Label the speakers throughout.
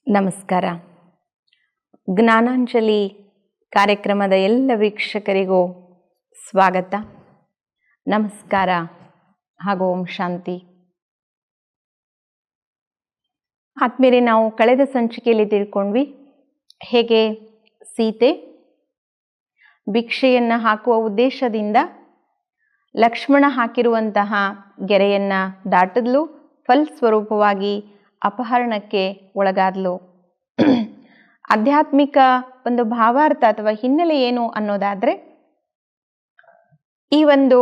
Speaker 1: ನಮಸ್ಕಾರ. ಜ್ಞಾನಾಂಜಲಿ ಕಾರ್ಯಕ್ರಮದ ಎಲ್ಲ ವೀಕ್ಷಕರಿಗೂ ಸ್ವಾಗತ, ನಮಸ್ಕಾರ ಹಾಗೂ ಓಂ ಶಾಂತಿ. ಆತ್ಮೀಯರೇ, ನಾವು ಕಳೆದ ಸಂಚಿಕೆಯಲ್ಲಿ ತಿಳ್ಕೊಂಡ್ವಿ ಹೇಗೆ ಸೀತೆ ಭಿಕ್ಷೆಯನ್ನು ಹಾಕುವ ಉದ್ದೇಶದಿಂದ ಲಕ್ಷ್ಮಣ ಹಾಕಿರುವಂತಹ ಗೆರೆಯನ್ನು ದಾಟಿದ್ಲು, ಫಲಸ್ವರೂಪವಾಗಿ ಅಪಹರಣಕ್ಕೆ ಒಳಗಾದ್ಲು. ಆಧ್ಯಾತ್ಮಿಕ ಒಂದು ಭಾವಾರ್ಥ ಅಥವಾ ಹಿನ್ನೆಲೆ ಏನು ಅನ್ನೋದಾದರೆ, ಈ ಒಂದು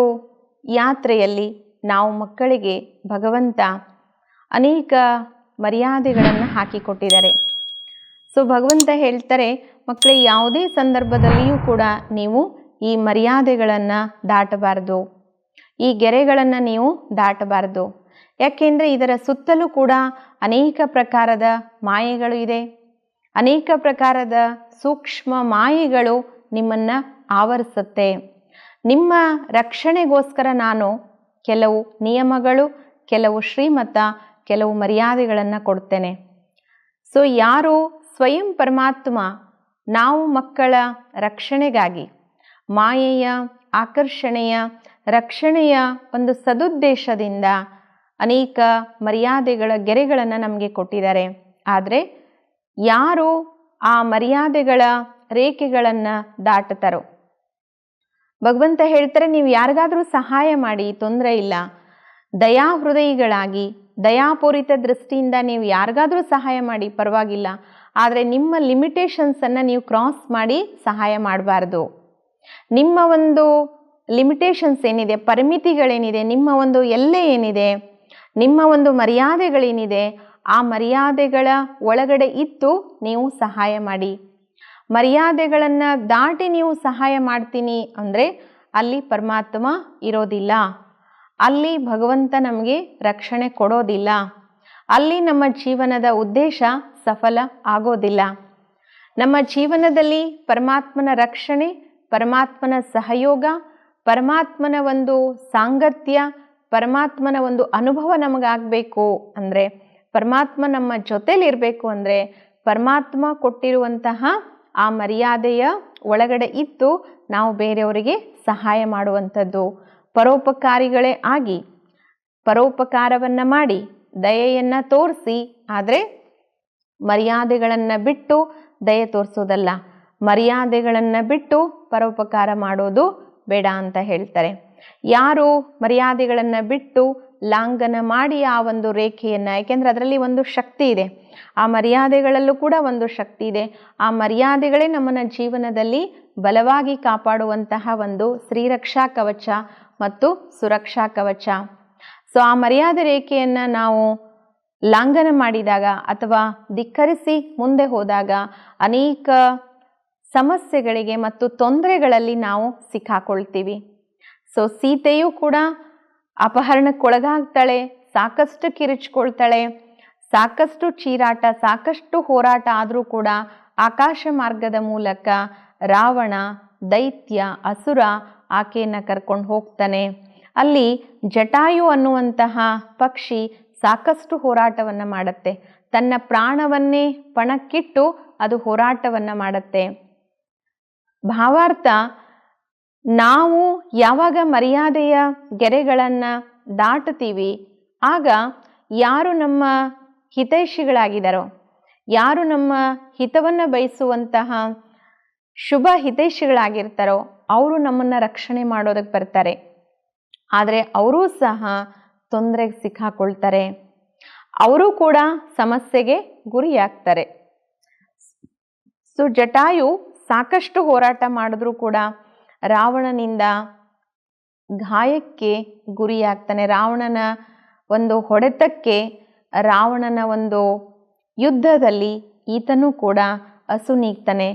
Speaker 1: ಯಾತ್ರೆಯಲ್ಲಿ ನಾವು ಮಕ್ಕಳಿಗೆ ಭಗವಂತ ಅನೇಕ ಮರ್ಯಾದೆಗಳನ್ನು ಹಾಕಿಕೊಟ್ಟಿದ್ದಾರೆ. ಸೊ ಭಗವಂತ ಹೇಳ್ತಾರೆ, ಮಕ್ಕಳೇ, ಯಾವುದೇ ಸಂದರ್ಭದಲ್ಲಿಯೂ ಕೂಡ ನೀವು ಈ ಮರ್ಯಾದೆಗಳನ್ನು ದಾಟಬಾರ್ದು, ಈ ಗೆರೆಗಳನ್ನು ನೀವು ದಾಟಬಾರ್ದು. ಯಾಕೆಂದರೆ ಇದರ ಸುತ್ತಲೂ ಕೂಡ ಅನೇಕ ಪ್ರಕಾರದ ಮಾಯೆಗಳು ಇದೆ, ಅನೇಕ ಪ್ರಕಾರದ ಸೂಕ್ಷ್ಮ ಮಾಯೆಗಳು ನಿಮ್ಮನ್ನು ಆವರಿಸುತ್ತೆ. ನಿಮ್ಮ ರಕ್ಷಣೆಗೋಸ್ಕರ ನಾನು ಕೆಲವು ನಿಯಮಗಳು, ಕೆಲವು ಶ್ರೀಮತ, ಕೆಲವು ಮರ್ಯಾದೆಗಳನ್ನು ಕೊಡ್ತೇನೆ. ಸೊ ಯಾರು ಸ್ವಯಂ ಪರಮಾತ್ಮ ನಾವು ಮಕ್ಕಳ ರಕ್ಷಣೆಗಾಗಿ ಮಾಯೆಯ ಆಕರ್ಷಣೆಯ ರಕ್ಷಣೆಯ ಒಂದು ಸದುದ್ದೇಶದಿಂದ ಅನೇಕ ಮರ್ಯಾದೆಗಳ ಗೆರೆಗಳನ್ನು ನಮಗೆ ಕೊಟ್ಟಿದ್ದಾರೆ. ಆದರೆ ಯಾರು ಆ ಮರ್ಯಾದೆಗಳ ರೇಖೆಗಳನ್ನು ದಾಟುತ್ತಾರೋ, ಭಗವಂತ ಹೇಳ್ತಾರೆ, ನೀವು ಯಾರಿಗಾದರೂ ಸಹಾಯ ಮಾಡಿ, ತೊಂದರೆ ಇಲ್ಲ, ದಯಾ ಹೃದಯಿಗಳಾಗಿ ದಯಾಪೂರಿತ ದೃಷ್ಟಿಯಿಂದ ನೀವು ಯಾರಿಗಾದರೂ ಸಹಾಯ ಮಾಡಿ, ಪರವಾಗಿಲ್ಲ. ಆದರೆ ನಿಮ್ಮ ಲಿಮಿಟೇಷನ್ಸನ್ನು ನೀವು ಕ್ರಾಸ್ ಮಾಡಿ ಸಹಾಯ ಮಾಡಬಾರ್ದು. ನಿಮ್ಮ ಒಂದು ಲಿಮಿಟೇಷನ್ಸ್ ಏನಿದೆ, ಪರಿಮಿತಿಗಳೇನಿದೆ, ನಿಮ್ಮ ಒಂದು ಎಲ್ಲೆ ಏನಿದೆ, ನಿಮ್ಮ ಒಂದು ಮರ್ಯಾದೆಗಳೇನಿದೆ, ಆ ಮರ್ಯಾದೆಗಳ ಒಳಗಡೆ ಇತ್ತು ನೀವು ಸಹಾಯ ಮಾಡಿ. ಮರ್ಯಾದೆಗಳನ್ನು ದಾಟಿ ನೀವು ಸಹಾಯ ಮಾಡ್ತೀನಿ ಅಂದರೆ ಅಲ್ಲಿ ಪರಮಾತ್ಮ ಇರೋದಿಲ್ಲ, ಅಲ್ಲಿ ಭಗವಂತ ನಮಗೆ ರಕ್ಷಣೆ ಕೊಡೋದಿಲ್ಲ, ಅಲ್ಲಿ ನಮ್ಮ ಜೀವನದ ಉದ್ದೇಶ ಸಫಲ ಆಗೋದಿಲ್ಲ. ನಮ್ಮ ಜೀವನದಲ್ಲಿ ಪರಮಾತ್ಮನ ರಕ್ಷಣೆ, ಪರಮಾತ್ಮನ ಸಹಯೋಗ, ಪರಮಾತ್ಮನ ಒಂದು ಸಾಂಗತ್ಯ, ಪರಮಾತ್ಮನ ಒಂದು ಅನುಭವ ನಮಗಾಗಬೇಕು ಅಂದರೆ, ಪರಮಾತ್ಮ ನಮ್ಮ ಜೊತೆಲಿರಬೇಕು ಅಂದರೆ, ಪರಮಾತ್ಮ ಕೊಟ್ಟಿರುವಂತಹ ಆ ಮರ್ಯಾದೆಯ ಒಳಗಡೆ ಇತ್ತು ನಾವು ಬೇರೆಯವರಿಗೆ ಸಹಾಯ ಮಾಡುವಂಥದ್ದು. ಪರೋಪಕಾರಿಗಳೇ ಆಗಿ ಪರೋಪಕಾರವನ್ನು ಮಾಡಿ ದಯೆಯನ್ನು ತೋರಿಸಿ, ಆದರೆ ಮರ್ಯಾದೆಗಳನ್ನು ಬಿಟ್ಟು ದಯೆ ತೋರಿಸೋದಲ್ಲ, ಮರ್ಯಾದೆಗಳನ್ನು ಬಿಟ್ಟು ಪರೋಪಕಾರ ಮಾಡೋದು ಬೇಡ ಅಂತ ಹೇಳ್ತಾರೆ. ಯಾರು ಮರ್ಯಾದೆಗಳನ್ನು ಬಿಟ್ಟು ಲಾಂಘನ ಮಾಡಿ ಆ ಒಂದು ರೇಖೆಯನ್ನು, ಯಾಕೆಂದರೆ ಅದರಲ್ಲಿ ಒಂದು ಶಕ್ತಿ ಇದೆ, ಆ ಮರ್ಯಾದೆಗಳಲ್ಲೂ ಕೂಡ ಒಂದು ಶಕ್ತಿ ಇದೆ, ಆ ಮರ್ಯಾದೆಗಳೇ ನಮ್ಮನ್ನ ಜೀವನದಲ್ಲಿ ಬಲವಾಗಿ ಕಾಪಾಡುವಂತಹ ಒಂದು ಶ್ರೀರಕ್ಷಾ ಕವಚ ಮತ್ತು ಸುರಕ್ಷಾ ಕವಚ. ಸೊ ಆ ಮರ್ಯಾದೆ ರೇಖೆಯನ್ನು ನಾವು ಲಾಂಘನ ಮಾಡಿದಾಗ ಅಥವಾ ಧಿಕ್ಕರಿಸಿ ಮುಂದೆ ಹೋದಾಗ ಅನೇಕ ಸಮಸ್ಯೆಗಳಿಗೆ ಮತ್ತು ತೊಂದರೆಗಳಲ್ಲಿ ನಾವು ಸಿಕ್ಕಾಕೊಳ್ತೀವಿ. ಸೊ ಸೀತೆಯೂ ಕೂಡ ಅಪಹರಣಕ್ಕೊಳಗಾಗ್ತಾಳೆ, ಸಾಕಷ್ಟು ಕಿರಿಚ್ಕೊಳ್ತಾಳೆ, ಸಾಕಷ್ಟು ಚೀರಾಟ, ಸಾಕಷ್ಟು ಹೋರಾಟ ಆದರೂ ಕೂಡ ಆಕಾಶ ಮಾರ್ಗದ ಮೂಲಕ ರಾವಣ, ದೈತ್ಯ, ಅಸುರ ಆಕೆಯನ್ನು ಕರ್ಕೊಂಡು ಹೋಗ್ತಾನೆ. ಅಲ್ಲಿ ಜಟಾಯು ಅನ್ನುವಂತಹ ಪಕ್ಷಿ ಸಾಕಷ್ಟು ಹೋರಾಟವನ್ನು ಮಾಡುತ್ತೆ, ತನ್ನ ಪ್ರಾಣವನ್ನೇ ಪಣಕ್ಕಿಟ್ಟು ಅದು ಹೋರಾಟವನ್ನು ಮಾಡುತ್ತೆ. ಭಾವಾರ್ಥ, ನಾವು ಯಾವಾಗ ಮರ್ಯಾದೆಯ ಗೆರೆಗಳನ್ನು ದಾಟುತ್ತೀವಿ, ಆಗ ಯಾರು ನಮ್ಮ ಹಿತೈಷಿಗಳಾಗಿದ್ದಾರೋ, ಯಾರು ನಮ್ಮ ಹಿತವನ್ನು ಬಯಸುವಂತಹ ಶುಭ ಹಿತೈಷಿಗಳಾಗಿರ್ತಾರೋ ಅವರು ನಮ್ಮನ್ನು ರಕ್ಷಣೆ ಮಾಡೋದಕ್ಕೆ ಬರ್ತಾರೆ. ಆದರೆ ಅವರೂ ಸಹ ತೊಂದರೆಗೆ ಸಿಕ್ಕಾಕೊಳ್ತಾರೆ, ಅವರು ಕೂಡ ಸಮಸ್ಯೆಗೆ ಗುರಿಯಾಗ್ತಾರೆ. ಸೊ ಜಟಾಯು ಸಾಕಷ್ಟು ಹೋರಾಟ ಮಾಡಿದ್ರೂ ಕೂಡ ರಾವಣನಿಂದ ಗಾಯಕ್ಕೆ ಗುರಿಯಾಗ್ತಾನೆ. ರಾವಣನ ಒಂದು ಹೊಡೆತಕ್ಕೆ, ರಾವಣನ ಒಂದು ಯುದ್ಧದಲ್ಲಿ ಈತನೂ ಕೂಡ ಅಸುನೀಗ್ತಾನೆ,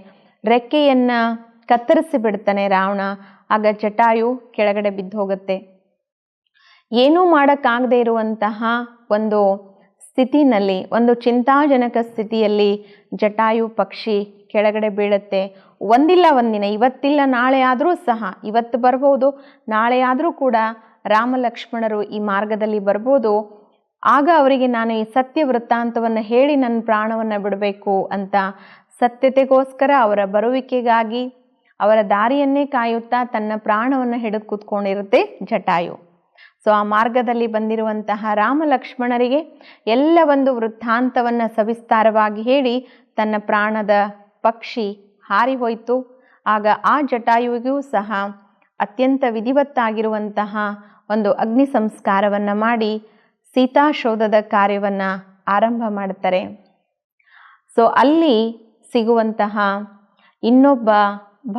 Speaker 1: ರೆಕ್ಕೆಯನ್ನು ಕತ್ತರಿಸಿ ಬಿಡ್ತಾನೆ ರಾವಣ. ಆಗ ಜಟಾಯು ಕೆಳಗಡೆ ಬಿದ್ದು ಹೋಗುತ್ತೆ. ಏನೂ ಮಾಡೋಕ್ಕಾಗದೇ ಇರುವಂತಹ ಒಂದು ಸ್ಥಿತಿನಲ್ಲಿ, ಒಂದು ಚಿಂತಾಜನಕ ಸ್ಥಿತಿಯಲ್ಲಿ ಜಟಾಯು ಪಕ್ಷಿ ಕೆಳಗಡೆ ಬೀಳುತ್ತೆ. ಒಂದಿಲ್ಲ ಒಂದಿನ, ಇವತ್ತಿಲ್ಲ ನಾಳೆ ಆದರೂ ಸಹ, ಇವತ್ತು ಬರ್ಬೋದು, ನಾಳೆ ಆದರೂ ಕೂಡ ರಾಮ ಲಕ್ಷ್ಮಣರು ಈ ಮಾರ್ಗದಲ್ಲಿ ಬರ್ಬೋದು. ಆಗ ಅವರಿಗೆ ನಾನು ಈ ಸತ್ಯ ವೃತ್ತಾಂತವನ್ನು ಹೇಳಿ ನನ್ನ ಪ್ರಾಣವನ್ನು ಬಿಡಬೇಕು ಅಂತ ಸತ್ಯತೆಗೋಸ್ಕರ ಅವರ ಬರುವಿಕೆಗಾಗಿ ಅವರ ದಾರಿಯನ್ನೇ ಕಾಯುತ್ತಾ ತನ್ನ ಪ್ರಾಣವನ್ನು ಹಿಡಿದು ಕೂತ್ಕೊಂಡಿರುತ್ತೆ ಜಟಾಯು. ಸೊ ಆ ಮಾರ್ಗದಲ್ಲಿ ಬಂದಿರುವಂತಹ ರಾಮ ಲಕ್ಷ್ಮಣರಿಗೆ ಎಲ್ಲ ಒಂದು ವೃತ್ತಾಂತವನ್ನು ಸವಿಸ್ತಾರವಾಗಿ ಹೇಳಿ ತನ್ನ ಪ್ರಾಣದ ಪಕ್ಷಿ ಹಾರಿ ಹೋಯಿತು. ಆಗ ಆ ಜಟಾಯುವಿಗೂ ಸಹ ಅತ್ಯಂತ ವಿಧಿವತ್ತಾಗಿರುವಂತಹ ಒಂದು ಅಗ್ನಿ ಸಂಸ್ಕಾರವನ್ನು ಮಾಡಿ ಸೀತಾಶೋಧದ ಕಾರ್ಯವನ್ನು ಆರಂಭ ಮಾಡ್ತಾರೆ. ಸೊ ಅಲ್ಲಿ ಸಿಗುವಂತಹ ಇನ್ನೊಬ್ಬ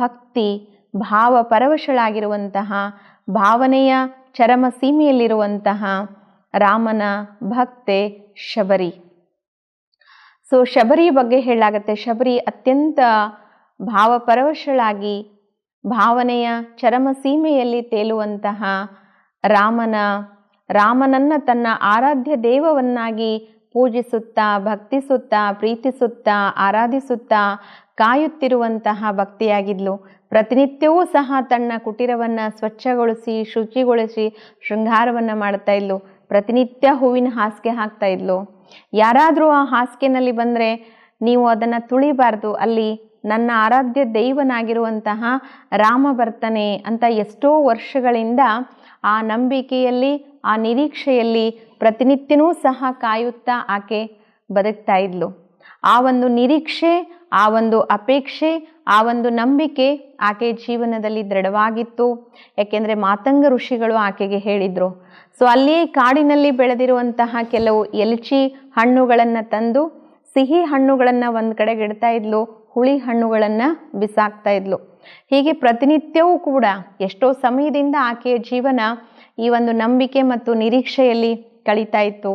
Speaker 1: ಭಕ್ತಿ ಭಾವ ಪರವಶಳಾಗಿರುವಂತಹ ಭಾವನೆಯ ಚರಮ ಸೀಮೆಯಲ್ಲಿರುವಂತಹ ರಾಮನ ಭಕ್ತೆ ಶಬರಿ. ಸೊ ಶಬರಿ ಬಗ್ಗೆ ಹೇಳಲಾಗತ್ತೆ. ಶಬರಿ ಅತ್ಯಂತ ಭಾವಪರವಶಳಾಗಿ ಭಾವನೆಯ ಚರಮ ಸೀಮೆಯಲ್ಲಿ ತೇಲುವಂತಹ ರಾಮನನ್ನ ತನ್ನ ಆರಾಧ್ಯ ದೇವವನ್ನಾಗಿ ಪೂಜಿಸುತ್ತಾ ಭಕ್ತಿಸುತ್ತಾ ಪ್ರೀತಿಸುತ್ತಾ ಆರಾಧಿಸುತ್ತಾ ಕಾಯುತ್ತಿರುವಂತಹ ಭಕ್ತಿಯಾಗಿದ್ಲು. ಪ್ರತಿನಿತ್ಯವೂ ಸಹ ತನ್ನ ಕುಟೀರವನ್ನು ಸ್ವಚ್ಛಗೊಳಿಸಿ ಶುಚಿಗೊಳಿಸಿ ಶೃಂಗಾರವನ್ನು ಮಾಡ್ತಾ ಇದ್ಲು. ಪ್ರತಿನಿತ್ಯ ಹೂವಿನ ಹಾಸಿಗೆ ಹಾಕ್ತಾ ಇದ್ಲು. ಯಾರಾದರೂ ಆ ಹಾಸಿಗೆನಲ್ಲಿ ಬಂದರೆ ನೀವು ಅದನ್ನು ತುಳಿಬಾರ್ದು, ಅಲ್ಲಿ ನನ್ನ ಆರಾಧ್ಯ ದೈವನಾಗಿರುವಂತಹ ರಾಮ ಬರ್ತಾನೆ ಅಂತ ಎಷ್ಟೋ ವರ್ಷಗಳಿಂದ ಆ ನಂಬಿಕೆಯಲ್ಲಿ ಆ ನಿರೀಕ್ಷೆಯಲ್ಲಿ ಪ್ರತಿನಿತ್ಯನೂ ಸಹ ಕಾಯುತ್ತಾ ಆಕೆ ಬದುಕ್ತಾ ಇದ್ಲು. ಆ ಒಂದು ನಿರೀಕ್ಷೆ, ಆ ಒಂದು ಅಪೇಕ್ಷೆ, ಆ ಒಂದು ನಂಬಿಕೆ ಆಕೆ ಜೀವನದಲ್ಲಿ ದೃಢವಾಗಿತ್ತು. ಯಾಕೆಂದರೆ ಮಾತಂಗ ಋಷಿಗಳು ಆಕೆಗೆ ಹೇಳಿದರು. ಸೊ ಅಲ್ಲಿಯೇ ಕಾಡಿನಲ್ಲಿ ಬೆಳೆದಿರುವಂತಹ ಕೆಲವು ಎಲಚಿ ಹಣ್ಣುಗಳನ್ನು ತಂದು ಸಿಹಿ ಹಣ್ಣುಗಳನ್ನು ಒಂದು ಕಡೆಗೆ ಇಡ್ತಾ ಇದ್ಲು, ಹುಳಿ ಹಣ್ಣುಗಳನ್ನು ಬಿಸಾಕ್ತಾ ಇದ್ಲು. ಹೀಗೆ ಪ್ರತಿನಿತ್ಯವೂ ಕೂಡ ಎಷ್ಟೋ ಸಮಯದಿಂದ ಆಕೆಯ ಜೀವನ ಈ ಒಂದು ನಂಬಿಕೆ ಮತ್ತು ನಿರೀಕ್ಷೆಯಲ್ಲಿ ಕಳೀತಾ ಇತ್ತು.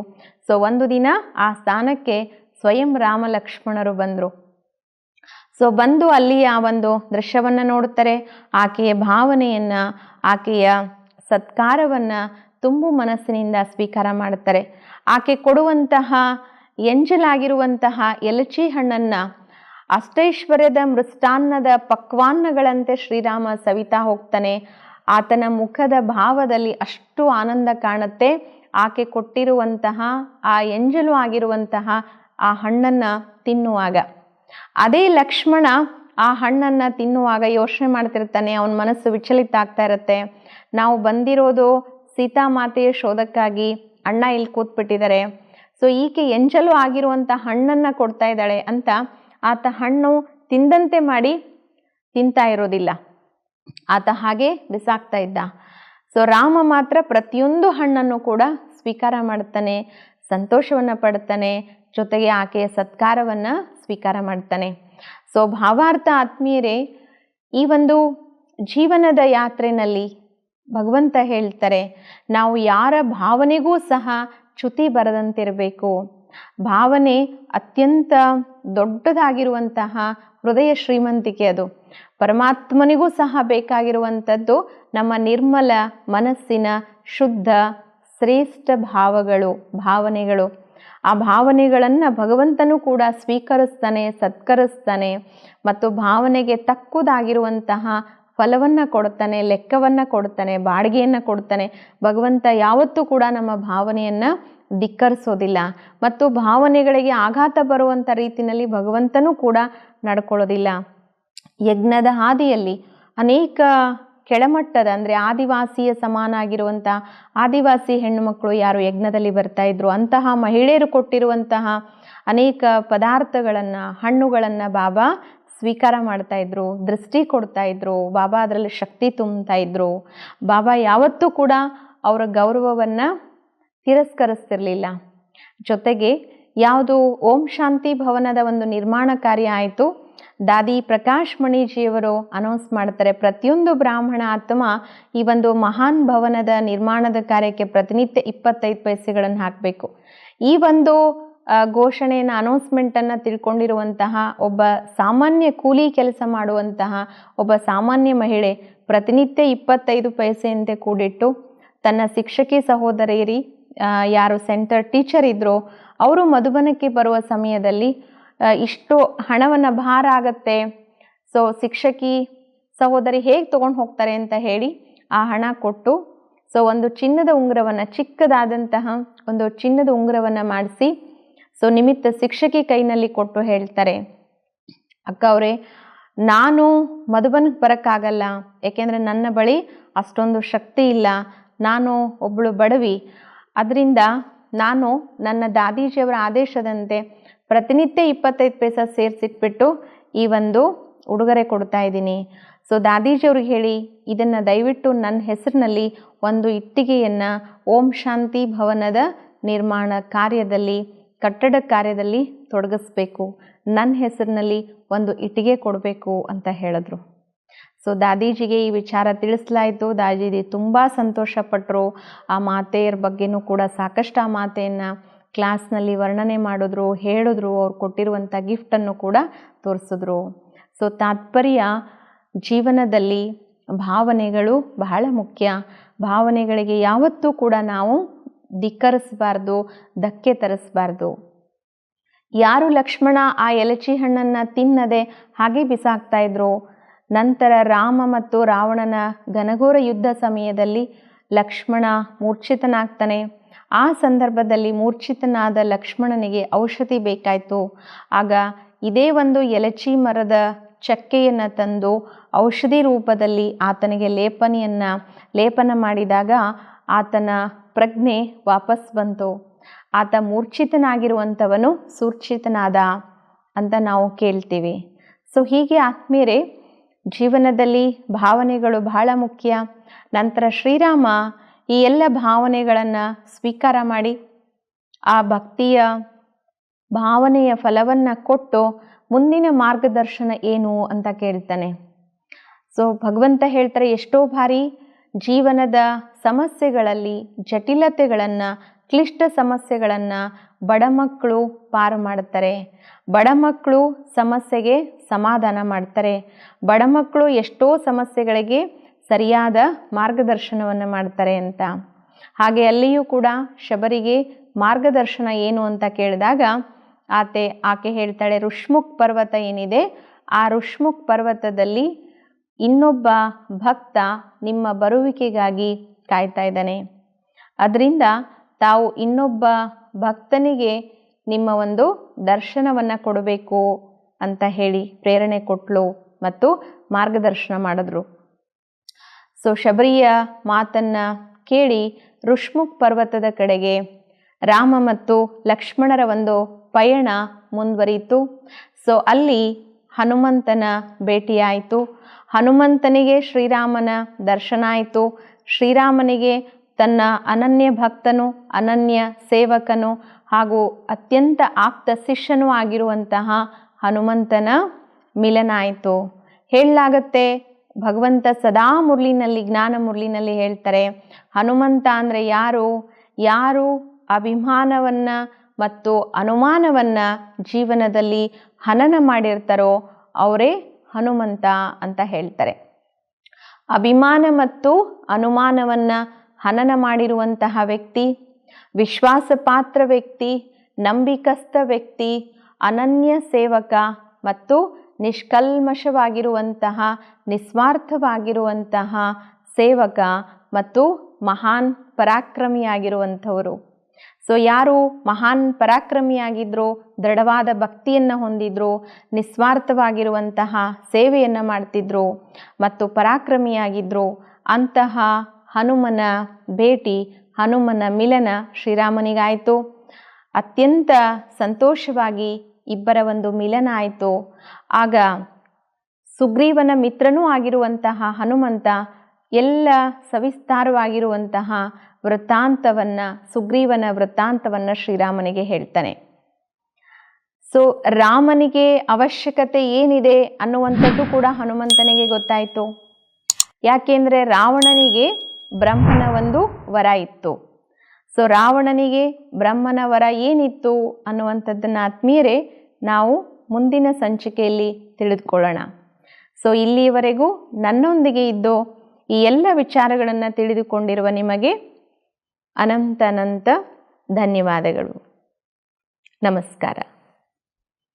Speaker 1: ಸೊ ಒಂದು ದಿನ ಆ ಸ್ಥಾನಕ್ಕೆ ಸ್ವಯಂ ರಾಮ ಲಕ್ಷ್ಮಣರು ಬಂದರು. ಸೊ ಬಂದು ಅಲ್ಲಿ ಆ ಒಂದು ದೃಶ್ಯವನ್ನು ನೋಡುತ್ತಾರೆ. ಆಕೆಯ ಭಾವನೆಯನ್ನು, ಆಕೆಯ ಸತ್ಕಾರವನ್ನು ತುಂಬು ಮನಸ್ಸಿನಿಂದ ಸ್ವೀಕಾರ ಮಾಡುತ್ತಾರೆ. ಆಕೆ ಕೊಡುವಂತಹ ಎಂಜಲಾಗಿರುವಂತಹ ಎಲಚಿ ಹಣ್ಣನ್ನು ಅಷ್ಟೈಶ್ವರ್ಯದ ಮೃಷ್ಟಾನ್ನದ ಪಕ್ವಾನ್ನಗಳಂತೆ ಶ್ರೀರಾಮ ಸವಿತಾ ಹೋಗ್ತಾನೆ. ಆತನ ಮುಖದ ಭಾವದಲ್ಲಿ ಅಷ್ಟು ಆನಂದ ಕಾಣುತ್ತೆ. ಆಕೆ ಕೊಟ್ಟಿರುವಂತಹ ಆ ಎಂಜಲು ಆಗಿರುವಂತಹ ಆ ಹಣ್ಣನ್ನು ತಿನ್ನುವಾಗ, ಅದೇ ಲಕ್ಷ್ಮಣ ಆ ಹಣ್ಣನ್ನು ತಿನ್ನುವಾಗ ಯೋಚನೆ ಮಾಡ್ತಿರ್ತಾನೆ. ಅವನ ಮನಸ್ಸು ವಿಚಲಿತ ಆಗ್ತಾ ಇರುತ್ತೆ. ನಾವು ಬಂದಿರೋದು ಸೀತಾಮಾತೆಯ ಶೋಧಕ್ಕಾಗಿ, ಅಣ್ಣ ಇಲ್ಲಿ ಕೂತ್ಬಿಟ್ಟಿದ್ದಾರೆ. ಸೊ ಈಕೆ ಎಂಜಲು ಆಗಿರುವಂಥ ಹಣ್ಣನ್ನು ಕೊಡ್ತಾ ಇದ್ದಾಳೆ ಅಂತ ಆತ ಹಣ್ಣು ತಿಂದಂತೆ ಮಾಡಿ ತಿಂತಾ ಇರೋದಿಲ್ಲ, ಆತ ಹಾಗೆ ಬಿಸಾಕ್ತಾ ಇದ್ದ. ಸೊ ರಾಮ ಮಾತ್ರ ಪ್ರತಿಯೊಂದು ಹಣ್ಣನ್ನು ಕೂಡ ಸ್ವೀಕಾರ ಮಾಡ್ತಾನೆ, ಸಂತೋಷವನ್ನು ಪಡ್ತಾನೆ, ಜೊತೆಗೆ ಆಕೆಯ ಸತ್ಕಾರವನ್ನು ಸ್ವೀಕಾರ ಮಾಡ್ತಾನೆ. ಸೊ ಭಾವಾರ್ಥ ಆತ್ಮೀಯರೇ, ಈ ಒಂದು ಜೀವನದ ಯಾತ್ರೆಯಲ್ಲಿ ಭಗವಂತ ಹೇಳ್ತಾರೆ, ನಾವು ಯಾರ ಭಾವನೆಗೂ ಸಹ ಚ್ಯುತಿ ಬರದಂತಿರಬೇಕು. ಭಾವನೆ ಅತ್ಯಂತ ದೊಡ್ಡದಾಗಿರುವಂತಹ ಹೃದಯ ಶ್ರೀಮಂತಿಕೆ. ಅದು ಪರಮಾತ್ಮನಿಗೂ ಸಹ ಬೇಕಾಗಿರುವಂಥದ್ದು ನಮ್ಮ ನಿರ್ಮಲ ಮನಸ್ಸಿನ ಶುದ್ಧ ಶ್ರೇಷ್ಠ ಭಾವನೆಗಳು. ಆ ಭಾವನೆಗಳನ್ನು ಭಗವಂತನೂ ಕೂಡ ಸ್ವೀಕರಿಸ್ತಾನೆ, ಸತ್ಕರಿಸ್ತಾನೆ ಮತ್ತು ಭಾವನೆಗೆ ತಕ್ಕುದಾಗಿರುವಂತಹ ಫಲವನ್ನು ಕೊಡ್ತಾನೆ, ಲೆಕ್ಕವನ್ನು ಕೊಡ್ತಾನೆ, ಬಾಡಿಗೆಯನ್ನು ಕೊಡ್ತಾನೆ. ಭಗವಂತ ಯಾವತ್ತೂ ಕೂಡ ನಮ್ಮ ಭಾವನೆಯನ್ನು ಧಿಕ್ಕರಿಸೋದಿಲ್ಲ ಮತ್ತು ಭಾವನೆಗಳಿಗೆ ಆಘಾತ ಬರುವಂಥ ರೀತಿಯಲ್ಲಿ ಭಗವಂತನೂ ಕೂಡ ನಡ್ಕೊಳ್ಳೋದಿಲ್ಲ. ಯಜ್ಞದ ಹಾದಿಯಲ್ಲಿ ಅನೇಕ ಕೆಳಮಟ್ಟದ ಅಂದರೆ ಆದಿವಾಸಿಯ ಸಮಾನ ಆಗಿರುವಂಥ ಆದಿವಾಸಿ ಹೆಣ್ಣು ಮಕ್ಕಳು ಯಾರು ಯಜ್ಞದಲ್ಲಿ ಬರ್ತಾ ಇದ್ರು, ಅಂತಹ ಮಹಿಳೆಯರು ಕೊಟ್ಟಿರುವಂತಹ ಅನೇಕ ಪದಾರ್ಥಗಳನ್ನು, ಹಣ್ಣುಗಳನ್ನು ಬಾಬಾ ಸ್ವೀಕಾರ ಮಾಡ್ತಾ ಇದ್ರು, ದೃಷ್ಟಿ ಕೊಡ್ತಾ ಇದ್ರು. ಬಾಬಾ ಅದರಲ್ಲಿ ಶಕ್ತಿ ತುಂಬ್ತಾ ಇದ್ರು. ಬಾಬಾ ಯಾವತ್ತೂ ಕೂಡ ಅವರ ಗೌರವವನ್ನು ತಿರಸ್ಕರಿಸ್ತಿರ್ಲಿಲ್ಲ. ಜೊತೆಗೆ ಯಾವುದು ಓಂ ಶಾಂತಿ ಭವನದ ಒಂದು ನಿರ್ಮಾಣ ಕಾರ್ಯ ಆಯಿತು, ದಾದಿ ಪ್ರಕಾಶ್ ಮಣಿಜಿಯವರು ಅನೌನ್ಸ್ ಮಾಡ್ತಾರೆ, ಪ್ರತಿಯೊಂದು ಬ್ರಾಹ್ಮಣ ಆತ್ಮ ಈ ಒಂದು ಮಹಾನ್ ಭವನದ ನಿರ್ಮಾಣದ ಕಾರ್ಯಕ್ಕೆ ಪ್ರತಿನಿತ್ಯ 25 ಪೈಸೆಗಳನ್ನು ಹಾಕಬೇಕು. ಈ ಒಂದು ಘೋಷಣೆಯನ್ನು, ಅನೌನ್ಸ್ಮೆಂಟನ್ನು ತಿಳ್ಕೊಂಡಿರುವಂತಹ ಒಬ್ಬ ಸಾಮಾನ್ಯ ಕೂಲಿ ಕೆಲಸ ಮಾಡುವಂತಹ ಒಬ್ಬ ಸಾಮಾನ್ಯ ಮಹಿಳೆ ಪ್ರತಿನಿತ್ಯ 25 ಪೈಸೆಯಂತೆ ಕೂಡಿಟ್ಟು ತನ್ನ ಶಿಕ್ಷಕಿ ಸಹೋದರಿಯರಿ ಯಾರು ಸೆಂಟರ್ ಟೀಚರ್ ಇದ್ರೋ ಅವರು ಮಧುಬನಕ್ಕೆ ಬರುವ ಸಮಯದಲ್ಲಿ ಇಷ್ಟು ಹಣವನ್ನು ಭಾರ ಆಗತ್ತೆ, ಸೊ ಶಿಕ್ಷಕಿ ಸಹೋದರಿ ಹೇಗೆ ತೊಗೊಂಡು ಹೋಗ್ತಾರೆ ಅಂತ ಹೇಳಿ ಆ ಹಣ ಕೊಟ್ಟು ಸೊ ಒಂದು ಚಿನ್ನದ ಉಂಗುರವನ್ನು, ಚಿಕ್ಕದಾದಂತಹ ಒಂದು ಚಿನ್ನದ ಉಂಗುರವನ್ನು ಮಾಡಿಸಿ ಸೊ ನಿಮಿತ್ತ ಶಿಕ್ಷಕಿ ಕೈನಲ್ಲಿ ಕೊಟ್ಟು ಹೇಳ್ತಾರೆ, ಅಕ್ಕ ಅವರೇ, ನಾನು ಮಧುಬನ್ಗೆ ಬರೋಕ್ಕಾಗಲ್ಲ, ಏಕೆಂದರೆ ನನ್ನ ಬಳಿ ಅಷ್ಟೊಂದು ಶಕ್ತಿ ಇಲ್ಲ, ನಾನು ಒಬ್ಬಳು ಬಡವಿ. ಅದರಿಂದ ನಾನು ನನ್ನ ದಾದೀಜಿಯವರ ಆದೇಶದಂತೆ ಪ್ರತಿನಿತ್ಯ 25 ಪೈಸೆ ಸೇರಿಸಿಟ್ಬಿಟ್ಟು ಈ ಒಂದು ಉಡುಗೊರೆ ಕೊಡ್ತಾ ಇದ್ದೀನಿ. ಸೊ ದಾದೀಜಿಯವ್ರಿಗೆ ಹೇಳಿ ಇದನ್ನು ದಯವಿಟ್ಟು ನನ್ನ ಹೆಸರಿನಲ್ಲಿ ಒಂದು ಇಟ್ಟಿಗೆಯನ್ನು ಓಂ ಶಾಂತಿ ಭವನದ ನಿರ್ಮಾಣ ಕಾರ್ಯದಲ್ಲಿ, ಕಟ್ಟಡ ಕಾರ್ಯದಲ್ಲಿ ತೊಡಗಿಸ್ಬೇಕು, ನನ್ನ ಹೆಸರಿನಲ್ಲಿ ಒಂದು ಇಟ್ಟಿಗೆ ಕೊಡಬೇಕು ಅಂತ ಹೇಳಿದ್ರು. ಸೊ ದಾದೀಜಿಗೆ ಈ ವಿಚಾರ ತಿಳಿಸಲಾಯಿತು. ದಾದೀಜಿ ತುಂಬ ಸಂತೋಷಪಟ್ಟರು. ಆ ಮಾತೆಯರ ಬಗ್ಗೆನೂ ಕೂಡ ಸಾಕಷ್ಟು ಆ ಮಾತೆಯನ್ನು ಕ್ಲಾಸ್ನಲ್ಲಿ ವರ್ಣನೆ ಮಾಡಿದ್ರು, ಹೇಳಿದ್ರು, ಅವ್ರು ಕೊಟ್ಟಿರುವಂಥ ಗಿಫ್ಟನ್ನು ಕೂಡ ತೋರಿಸಿದ್ರು. ಸೊ ತಾತ್ಪರ್ಯ, ಜೀವನದಲ್ಲಿ ಭಾವನೆಗಳು ಬಹಳ ಮುಖ್ಯ. ಭಾವನೆಗಳಿಗೆ ಯಾವತ್ತೂ ಕೂಡ ನಾವು ಧಿಕ್ಕರಿಸಬಾರ್ದು, ಧಕ್ಕೆ ತರಿಸಬಾರ್ದು. ಯಾರು ಲಕ್ಷ್ಮಣ ಆ ಎಲಚಿ ಹಣ್ಣನ್ನು ತಿನ್ನದೆ ಹಾಗೆ ಬಿಸಾಕ್ತಾ ಇದ್ರು, ನಂತರ ರಾಮ ಮತ್ತು ರಾವಣನ ಘನಘೋರ ಯುದ್ಧ ಸಮಯದಲ್ಲಿ ಲಕ್ಷ್ಮಣ ಮೂರ್ಛಿತನಾಗ್ತಾನೆ. ಆ ಸಂದರ್ಭದಲ್ಲಿ ಮೂರ್ಛಿತನಾದ ಲಕ್ಷ್ಮಣನಿಗೆ ಔಷಧಿ ಬೇಕಾಯಿತು. ಆಗ ಇದೇ ಒಂದು ಎಲಚಿ ಮರದ ಚಕ್ಕೆಯನ್ನು ತಂದು ಔಷಧಿ ರೂಪದಲ್ಲಿ ಆತನಿಗೆ ಲೇಪನ ಮಾಡಿದಾಗ ಆತನ ಪ್ರಜ್ಞೆ ವಾಪಸ್ ಬಂತು. ಆತ ಮೂರ್ಛಿತನಾಗಿರುವಂಥವನು ಸೂರ್ಛಿತನಾದ ಅಂತ ನಾವು ಕೇಳ್ತೀವಿ. ಸೊ ಹೀಗೆ ಆತ್ಮೀಯರೇ, ಜೀವನದಲ್ಲಿ ಭಾವನೆಗಳು ಬಹಳ ಮುಖ್ಯ. ನಂತರ ಶ್ರೀರಾಮ ಈ ಎಲ್ಲ ಭಾವನೆಗಳನ್ನು ಸ್ವೀಕಾರ ಮಾಡಿ ಆ ಭಕ್ತಿಯ ಭಾವನೆಯ ಫಲವನ್ನು ಕೊಟ್ಟು ಮುಂದಿನ ಮಾರ್ಗದರ್ಶನ ಏನು ಅಂತ ಕೇಳ್ತಾನೆ. ಸೊ ಭಗವಂತ ಹೇಳ್ತಾರೆ, ಎಷ್ಟೋ ಬಾರಿ ಜೀವನದ ಸಮಸ್ಯೆಗಳಲ್ಲಿ ಜಟಿಲತೆಗಳನ್ನು, ಕ್ಲಿಷ್ಟ ಸಮಸ್ಯೆಗಳನ್ನು ಬಡ ಮಕ್ಕಳು ಪಾರು ಮಾಡ್ತಾರೆ. ಬಡ ಮಕ್ಕಳು ಸಮಸ್ಯೆಗೆ ಸಮಾಧಾನ ಮಾಡ್ತಾರೆ. ಬಡ ಮಕ್ಕಳು ಎಷ್ಟೋ ಸಮಸ್ಯೆಗಳಿಗೆ ಸರಿಯಾದ ಮಾರ್ಗದರ್ಶನವನ್ನು ಮಾಡ್ತಾರೆ ಅಂತ. ಹಾಗೆ ಅಲ್ಲಿಯೂ ಕೂಡ ಶಬರಿಗೆ ಮಾರ್ಗದರ್ಶನ ಏನು ಅಂತ ಕೇಳಿದಾಗ ಆಕೆ ಹೇಳ್ತಾಳೆ, ಋಷ್ಮುಕ್ ಪರ್ವತ ಏನಿದೆ, ಆ ಋಷ್ಮುಕ್ ಪರ್ವತದಲ್ಲಿ ಇನ್ನೊಬ್ಬ ಭಕ್ತ ನಿಮ್ಮ ಬರುವಿಕೆಗಾಗಿ ಕಾಯ್ತಾ ಇದ್ದಾನೆ. ಅದರಿಂದ ತಾವು ಇನ್ನೊಬ್ಬ ಭಕ್ತನಿಗೆ ನಿಮ್ಮ ಒಂದು ದರ್ಶನವನ್ನು ಕೊಡಬೇಕು ಅಂತ ಹೇಳಿ ಪ್ರೇರಣೆ ಕೊಟ್ಟಳು ಮತ್ತು ಮಾರ್ಗದರ್ಶನ ಮಾಡಿದ್ರು. ಸೊ ಶಬರಿಯ ಮಾತನ್ನು ಕೇಳಿ ಋಷ್ಮುಕ್ ಪರ್ವತದ ಕಡೆಗೆ ರಾಮ ಮತ್ತು ಲಕ್ಷ್ಮಣರ ಒಂದು ಪಯಣ ಮುಂದುವರಿಯಿತು. ಸೊ ಅಲ್ಲಿ ಹನುಮಂತನ ಭೇಟಿಯಾಯಿತು. ಹನುಮಂತನಿಗೆ ಶ್ರೀರಾಮನ ದರ್ಶನ ಆಯಿತು. ಶ್ರೀರಾಮನಿಗೆ ತನ್ನ ಅನನ್ಯ ಭಕ್ತನು, ಅನನ್ಯ ಸೇವಕನು ಹಾಗೂ ಅತ್ಯಂತ ಆಪ್ತ ಶಿಷ್ಯನೂ ಆಗಿರುವಂತಹ ಹನುಮಂತನ ಮಿಲನ ಆಯಿತು. ಹೇಳಲಾಗತ್ತೆ, ಭಗವಂತ ಸದಾ ಮುರಳಿನಲ್ಲಿ, ಜ್ಞಾನ ಮುರಳಿನಲ್ಲಿ ಹೇಳ್ತಾರೆ, ಹನುಮಂತ ಅಂದರೆ ಯಾರು ಅಭಿಮಾನವನ್ನು ಮತ್ತು ಅನುಮಾನವನ್ನು ಜೀವನದಲ್ಲಿ ಹನನ ಮಾಡಿರ್ತಾರೋ ಅವರೇ ಹನುಮಂತ ಅಂತ ಹೇಳ್ತಾರೆ. ಅಭಿಮಾನ ಮತ್ತು ಅನುಮಾನವನ್ನು ಹನನ ಮಾಡಿರುವಂತಹ ವ್ಯಕ್ತಿ, ವಿಶ್ವಾಸಪಾತ್ರ ವ್ಯಕ್ತಿ, ನಂಬಿಕಸ್ಥ ವ್ಯಕ್ತಿ, ಅನನ್ಯ ಸೇವಕ ಮತ್ತು ನಿಷ್ಕಲ್ಮಶವಾಗಿರುವಂತಹ, ನಿಸ್ವಾರ್ಥವಾಗಿರುವಂತಹ ಸೇವಕ ಮತ್ತು ಮಹಾನ್ ಪರಾಕ್ರಮಿಯಾಗಿರುವಂಥವರು. ಸೊ ಯಾರು ಮಹಾನ್ ಪರಾಕ್ರಮಿಯಾಗಿದ್ರು, ದೃಢವಾದ ಭಕ್ತಿಯನ್ನು ಹೊಂದಿದ್ರು, ನಿಸ್ವಾರ್ಥವಾಗಿರುವಂತಹ ಸೇವೆಯನ್ನು ಮಾಡ್ತಿದ್ರು ಮತ್ತು ಪರಾಕ್ರಮಿಯಾಗಿದ್ರು, ಅಂತಹ ಹನುಮನ ಭೇಟಿ, ಹನುಮನ ಮಿಲನ ಶ್ರೀರಾಮನಿಗಾಯಿತು. ಅತ್ಯಂತ ಸಂತೋಷವಾಗಿ ಇಬ್ಬರ ಒಂದು ಮಿಲನ ಆಯಿತು. ಆಗ ಸುಗ್ರೀವನ ಮಿತ್ರನೂ ಆಗಿರುವಂತಹ ಹನುಮಂತ ಎಲ್ಲ ಸವಿಸ್ತಾರವಾಗಿರುವಂತಹ ಸುಗ್ರೀವನ ವೃತ್ತಾಂತವನ್ನು ಶ್ರೀರಾಮನಿಗೆ ಹೇಳ್ತಾನೆ. ಸೊ ರಾಮನಿಗೆ ಅವಶ್ಯಕತೆ ಏನಿದೆ ಅನ್ನುವಂಥದ್ದು ಕೂಡ ಹನುಮಂತನಿಗೆ ಗೊತ್ತಾಯಿತು. ಯಾಕೆಂದರೆ ರಾವಣನಿಗೆ ಬ್ರಹ್ಮನ ಒಂದು ವರ ಇತ್ತು. ಸೊ ರಾವಣನಿಗೆ ಬ್ರಹ್ಮನ ವರ ಏನಿತ್ತು ಅನ್ನುವಂಥದ್ದನ್ನು ಆತ್ಮೀಯರೇ ನಾವು ಮುಂದಿನ ಸಂಚಿಕೆಯಲ್ಲಿ ತಿಳಿದುಕೊಳ್ಳೋಣ. ಸೊ ಇಲ್ಲಿಯವರೆಗೂ ನನ್ನೊಂದಿಗೆ ಇದ್ದು ಈ ಎಲ್ಲ ವಿಚಾರಗಳನ್ನು ತಿಳಿದುಕೊಂಡಿರುವ ನಿಮಗೆ ಅನಂತ ಧನ್ಯವಾದಗಳು. ನಮಸ್ಕಾರ.